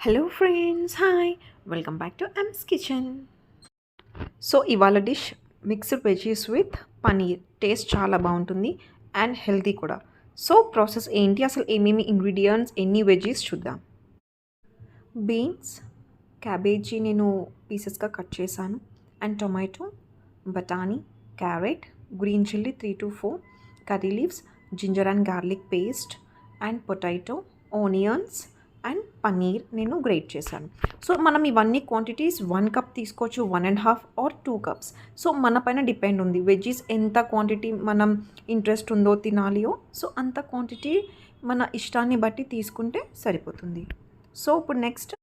Hello friends, hi, welcome back to M's kitchen. So ఇవాళ dish mixed veggies with paneer. Taste చాలా బాగుంటుంది and healthy కూడా. So process ఏంటి, అసలు ఏమేమి ఇంగ్రీడియంట్స్, ఎన్ని వెజీస్ చూద్దాం. బీన్స్, క్యాబేజీ నేను పీసెస్గా కట్ చేశాను, అండ్ టొమాటో, బఠానీ, carrot, green chilli 3 to 4, curry leaves, ginger and garlic paste, and potato, onions and paneer నేను గ్రేట్ చేశాను. సో మనం ఇవన్నీ క్వాంటిటీస్ 1 కప్ తీసుకోవచ్చు, 1.5 ఆర్ 2 కప్స్. సో మన పైన డిపెండ్ ఉంది వెజ్జీస్ ఎంత క్వాంటిటీ మనం ఇంట్రెస్ట్ ఉందో తినాలియో, సో అంత క్వాంటిటీ మన ఇష్టాన్ని బట్టి తీసుకుంటే సరిపోతుంది. సో ఇప్పుడు నెక్స్ట్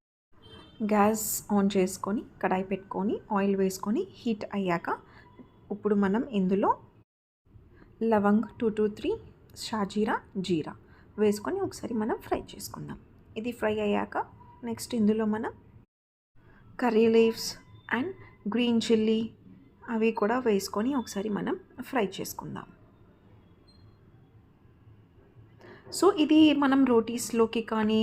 గ్యాస్ ఆన్ చేసుకొని కడాయి పెట్టుకొని ఆయిల్ వేసుకొని హీట్ అయ్యాక ఇప్పుడు మనం ఇందులో లవంగ్ 2 to 3, షాజీరా, జీరా వేసుకొని ఒకసారి మనం ఫ్రై చేసుకుందాం. ఇది ఫ్రై అయ్యాక నెక్స్ట్ ఇందులో మనం curry leaves and green chilli అవి కూడా వేసుకొని ఒకసారి మనం ఫ్రై చేసుకుందాం. సో ఇది మనం రోటీస్లోకి కానీ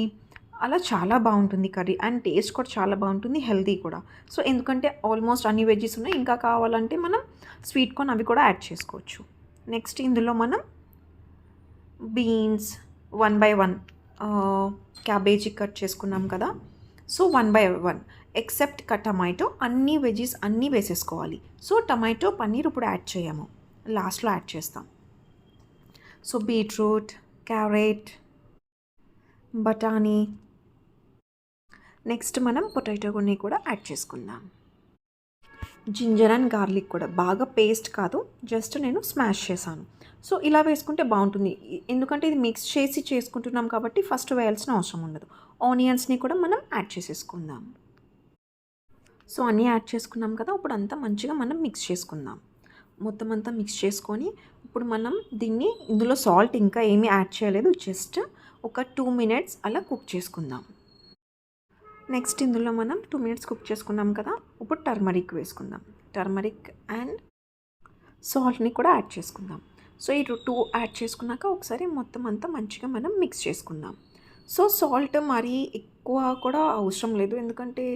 అలా చాలా బాగుంటుంది కర్రీ, అండ్ టేస్ట్ కూడా చాలా బాగుంటుంది, హెల్తీ కూడా. సో ఎందుకంటే ఆల్మోస్ట్ అన్ని వెజ్జెస్ ఉన్నాయి, ఇంకా కావాలంటే మనం స్వీట్ కార్న్ అవి కూడా యాడ్ చేసుకోవచ్చు. నెక్స్ట్ ఇందులో మనం బీన్స్ 1/1 క్యాబేజీ కట్ చేసుకున్నాం కదా, సో 1/1 ఎక్సెప్ట్ టమాటో, అన్ని వెజీస్ అన్నీ వేసేసుకోవాలి. సో టమాటో, పన్నీర్ ఇప్పుడు యాడ్ చేయము, లాస్ట్లో యాడ్ చేస్తాం. సో బీట్రూట్, క్యారెట్, బఠానీ, నెక్స్ట్ మనం పొటాటోని కూడా యాడ్ చేసుకుందాం. జింజర్ అండ్ గార్లిక్ కూడా బాగా పేస్ట్ కాదు, జస్ట్ నేను స్మాష్ చేశాను. సో ఇలా వేసుకుంటే బాగుంటుంది, ఎందుకంటే ఇది మిక్స్ చేసి చేసుకుంటున్నాం కాబట్టి ఫస్ట్ వేయాల్సిన అవసరం ఉండదు. ఆనియన్స్ని కూడా మనం యాడ్ చేసేసుకుందాం. సో అన్నీ యాడ్ చేసుకున్నాం కదా, ఇప్పుడు అంతా మంచిగా మనం మిక్స్ చేసుకుందాం. మొత్తం అంతా మిక్స్ చేసుకొని ఇప్పుడు మనం దీన్ని, ఇందులో సాల్ట్ ఇంకా ఏమీ యాడ్ చేయలేదు, జస్ట్ ఒక 2 minutes అలా కుక్ చేసుకుందాం. నెక్స్ట్ ఇందులో మనం 2 minutes కుక్ చేసుకున్నాం కదా, ఇప్పుడు టర్మరిక్ వేసుకుందాం. టర్మరిక్ అండ్ సాల్ట్ని కూడా యాడ్ చేసుకుందాం. సో ఈ 2 యాడ్ చేసుకున్నాక ఒకసారి మొత్తం అంతా మంచిగా మనం మిక్స్ చేసుకుందాం. సో సాల్ట్ మరీ ఎక్కువ కూడా అవసరం లేదు, ఎందుకంటే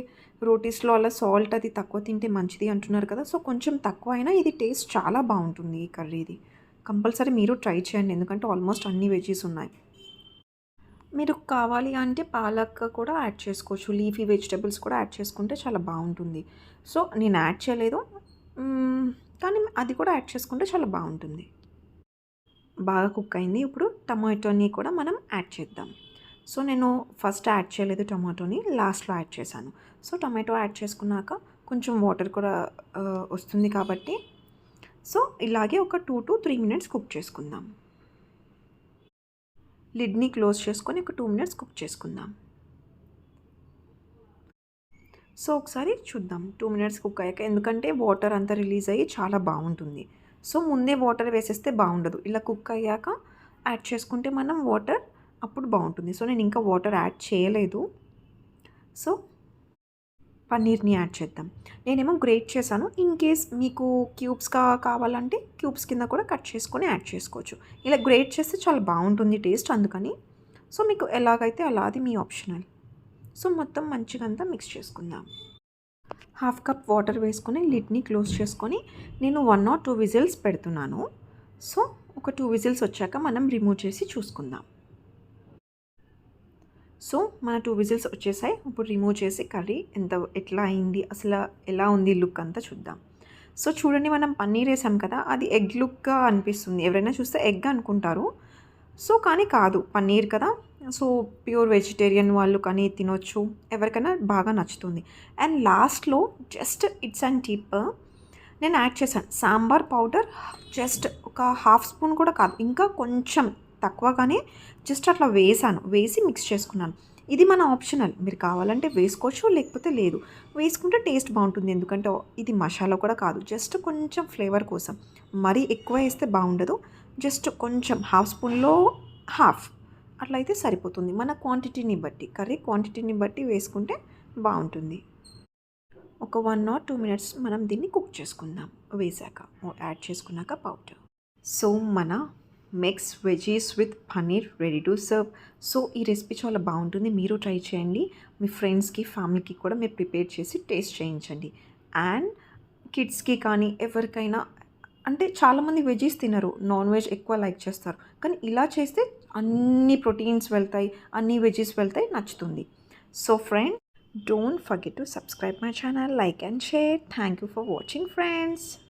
రోటీస్లో అలా సాల్ట్ అది తక్కువ తింటే మంచిది అంటున్నారు కదా. సో కొంచెం తక్కువ అయినా ఇది టేస్ట్ చాలా బాగుంటుంది ఈ కర్రీది. కంపల్సరీ మీరు ట్రై చేయండి, ఎందుకంటే ఆల్మోస్ట్ అన్ని వెజీస్ ఉన్నాయి. మీరు కావాలి అంటే పాలక్ కూడా యాడ్ చేసుకోవచ్చు, లీఫీ వెజిటబుల్స్ కూడా యాడ్ చేసుకుంటే చాలా బాగుంటుంది. సో నేను యాడ్ చేయలేదు, కానీ అది కూడా యాడ్ చేసుకుంటే చాలా బాగుంటుంది. బాగా కుక్ అయింది, ఇప్పుడు టమాటోని కూడా మనం యాడ్ చేద్దాం. సో నేను ఫస్ట్ యాడ్ చేయలేదు, టమాటోని లాస్ట్లో యాడ్ చేశాను. సో టమాటో యాడ్ చేసుకున్నాక కొంచెం వాటర్ కూడా వస్తుంది కాబట్టి, సో ఇలాగే ఒక 2 to 3 minutes కుక్ చేసుకుందాం. లిడ్ని క్లోజ్ చేసుకొని ఒక 2 minutes కుక్ చేసుకుందాం. సో ఒకసారి చూద్దాం 2 minutes కుక్ అయ్యాక, ఎందుకంటే వాటర్ అంతా రిలీజ్ అయ్యి చాలా బాగుంటుంది. సో ముందే వాటర్ వేసేస్తే బాగుండదు, ఇలా కుక్ అయ్యాక యాడ్ చేసుకుంటే మనం వాటర్ అప్పుడు బాగుంటుంది. సో నేను ఇంకా వాటర్ యాడ్ చేయలేదు. సో పన్నీర్ని యాడ్ చేద్దాం. నేనేమో గ్రేట్ చేశాను, ఇన్ కేస్ మీకు క్యూబ్స్గా కావాలంటే క్యూబ్స్ కింద కూడా కట్ చేసుకొని యాడ్ చేసుకోవచ్చు. ఇలా గ్రేట్ చేస్తే చాలా బాగుంటుంది టేస్ట్, అందుకని. సో మీకు ఎలాగైతే అలా, అది మీ ఆప్షనల్. సో మొత్తం మంచిగా అంతా మిక్స్ చేసుకుందాం. 1/2 cup వాటర్ వేసుకొని లిడ్ని క్లోజ్ చేసుకొని నేను 1 or 2 విజిల్స్ పెడుతున్నాను. సో ఒక 2 విజిల్స్ వచ్చాక మనం రిమూవ్ చేసి చూసుకుందాం. సో మన 2 విజిల్స్ వచ్చేసాయి, ఇప్పుడు రిమూవ్ చేసి కర్రీ ఎట్లా అయింది, అసలు ఎలా ఉంది లుక్ అంతా చూద్దాం. సో చూడండి, మనం పన్నీర్ వేసాం కదా, అది ఎగ్ లుక్గా అనిపిస్తుంది, ఎవరైనా చూస్తే ఎగ్ అనుకుంటారు. సో కానీ కాదు, పన్నీర్ కదా. సో ప్యూర్ వెజిటేరియన్ వాళ్ళు కానీ తినొచ్చు, ఎవరికైనా బాగా నచ్చుతుంది. అండ్ లాస్ట్లో జస్ట్ ఇట్స్ అండ్ టిప్, నేను యాడ్ చేశాను సాంబార్ పౌడర్, జస్ట్ ఒక 1/2 spoon కూడా కాదు, ఇంకా కొంచెం తక్కువగానే జస్ట్ అట్లా వేసి మిక్స్ చేసుకున్నాను. ఇది మన ఆప్షనల్, మీరు కావాలంటే వేసుకోవచ్చు, లేకపోతే లేదు. వేసుకుంటే టేస్ట్ బాగుంటుంది, ఎందుకంటే ఇది మసాలా కూడా కాదు, జస్ట్ కొంచెం ఫ్లేవర్ కోసం. మరీ ఎక్కువ వేస్తే బాగుండదు, జస్ట్ కొంచెం 1/2 spoonలో 1/2 అట్లా అయితే సరిపోతుంది. మన క్వాంటిటీని బట్టి, కర్రీ క్వాంటిటీని బట్టి వేసుకుంటే బాగుంటుంది. ఒక 1 or 2 minutes మనం దీన్ని కుక్ చేసుకుందాం, వేసాక యాడ్ చేసుకున్నాక పౌడర్. సో మన mix veggies with paneer ready to serve. So ఈ రెసిపీ చాలా బాగుంటుంది, మీరు ట్రై చేయండి. మీ ఫ్రెండ్స్కి ఫ్యామిలీకి కూడా మీరు ప్రిపేర్ చేసి టేస్ట్ చేయించండి. అండ్ కిడ్స్కి కానీ ఎవరికైనా, అంటే చాలామంది వెజీస్ తినరు, నాన్ వెజ్ ఎక్కువ లైక్ చేస్తారు. కానీ ఇలా చేస్తే అన్ని ప్రోటీన్స్ వెళ్తాయి, అన్ని వెజీస్ వెళ్తాయి, నచ్చుతుంది. So friend, don't forget to subscribe my channel, like and share. Thank you for watching friends.